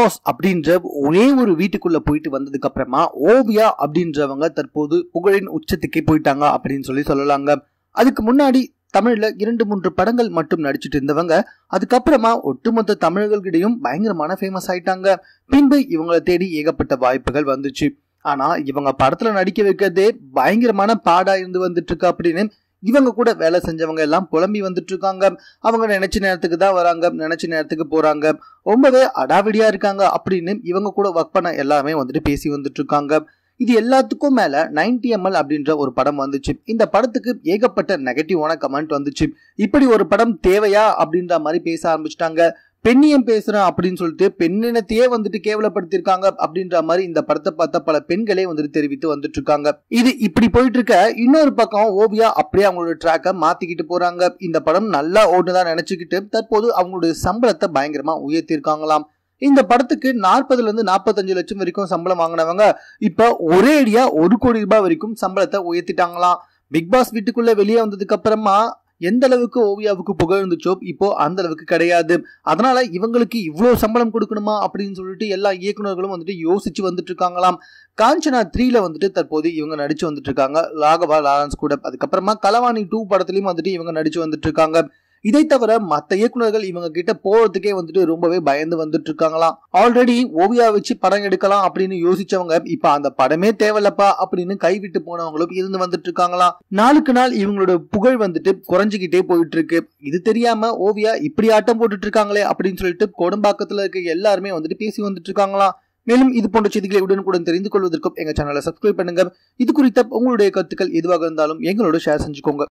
Pass அப்படின்ற ஒரே ஒரு வீட்டுக்குள்ள போயிட்டு வந்ததுக்கு அப்புறமா ஓவியா அப்படின்றவங்க தற்போது புகழின் உச்சத்துக்கே போயிட்டாங்க அப்படின்னு சொல்லலாங்க. அதுக்கு முன்னாடி தமிழ்ல 2-3 படங்கள் மட்டும் நடிச்சிட்டு இருந்தவங்க அதுக்கப்புறமா ஒட்டுமொத்த தமிழர்களிடையும் பயங்கரமான ஃபேமஸ் ஆயிட்டாங்க. பின்பு இவங்களை தேடி ஏகப்பட்ட வாய்ப்புகள் வந்துச்சு. ஆனா இவங்க படத்துல நடிக்க வைக்கிறதே பயங்கரமான பாடா இருந்து வந்துட்டு இருக்கு அப்படின்னு இவங்க கூட வேலை செஞ்சவங்க எல்லாம் புலம்பி வந்துட்டு இருக்காங்க. அவங்க நினைச்ச நேரத்துக்கு தான் வராங்க, நினைச்ச நேரத்துக்கு போறாங்க, ரொம்பவே அடாவடியா இருக்காங்க அப்படின்னு இவங்க கூட ஒர்க் பண்ண எல்லாமே வந்துட்டு பேசி வந்துட்டு இருக்காங்க. இது எல்லாத்துக்கும் மேல 90ml அப்படின்ற ஒரு படம் வந்துச்சு. இந்த படத்துக்கு ஏகப்பட்ட நெகட்டிவான கமெண்ட் வந்துச்சு. இப்படி ஒரு படம் தேவையா அப்படின்ற மாதிரி பேச ஆரம்பிச்சிட்டாங்க. பெண்ணியம் பேசுறேன் அப்படின்னு சொல்லிட்டு பெண்ணினத்தையே வந்துட்டு கேவலப்படுத்திருக்காங்க அப்படின்ற மாதிரி இந்த படத்தை பார்த்த பல பெண்களே வந்துட்டு தெரிவித்து வந்துட்டு இருக்காங்க. இது இப்படி போயிட்டு இருக்க இன்னொரு பக்கம் ஓவியா அப்படியே அவங்களோட ட்ராக்கை மாத்திக்கிட்டு போறாங்க. இந்த படம் நல்லா ஓடுதான் நினைச்சுக்கிட்டு தற்போது அவங்களுடைய சம்பளத்தை பயங்கரமா உயர்த்திருக்காங்களாம். இந்த படத்துக்கு 40 to 45 லட்சம் வரைக்கும் சம்பளம் வாங்கினவங்க இப்ப ஒரே அடியா 1 கோடி ரூபாய் வரைக்கும் சம்பளத்தை உயர்த்திட்டாங்களாம். பிக் பாஸ் வீட்டுக்குள்ள வெளியே வந்ததுக்கு அப்புறமா எந்த அளவுக்கு ஓவியாவுக்கு புகழ் இருந்துச்சோ இப்போ அந்த அளவுக்கு கிடையாது. அதனால இவங்களுக்கு இவ்வளவு சம்பளம் கொடுக்கணுமா அப்படின்னு சொல்லிட்டு எல்லா இயக்குநர்களும் வந்துட்டு யோசிச்சு வந்துட்டு இருக்காங்களாம். காஞ்சனா 3ல வந்துட்டு தற்போது இவங்க நடிச்சு வந்துட்டு இருக்காங்க ராகவா லாரன்ஸ் கூட. அதுக்கப்புறமா களவாணி 2 படத்திலயும் வந்துட்டு இவங்க நடிச்சு வந்துட்டு இருக்காங்க. இதை தவிர மற்ற இயக்குநர்கள் இவங்க கிட்ட போறதுக்கே வந்துட்டு ரொம்பவே பயந்து வந்துட்டு இருக்காங்களாம். ஆல்ரெடி ஓவியா வச்சு படம் எடுக்கலாம் அப்படின்னு யோசிச்சவங்க இப்ப அந்த படமே தேவையில்லப்பா அப்படின்னு கைவிட்டு போனவங்களும் இருந்து வந்துட்டு இருக்காங்களாம். நாளுக்கு நாள் இவங்களோட புகழ் வந்துட்டு குறைஞ்சுக்கிட்டே போயிட்டு இருக்கு. இது தெரியாம ஓவியா இப்படி ஆட்டம் போட்டுட்டு இருக்காங்களே அப்படின்னு சொல்லிட்டு கோடம்பாக்கத்துல இருக்க எல்லாருமே வந்துட்டு பேசி வந்துட்டு இருக்காங்களாம். மேலும் இது போன்ற செய்திகளை உடனுக்குடன் தெரிந்து கொள்வதற்கும் எங்க சேனலை சப்ஸ்கிரைப் பண்ணுங்க. இது குறித்த உங்களுடைய கருத்துக்கள் எதுவாக இருந்தாலும் எங்களோட ஷேர் செஞ்சுக்கோங்க.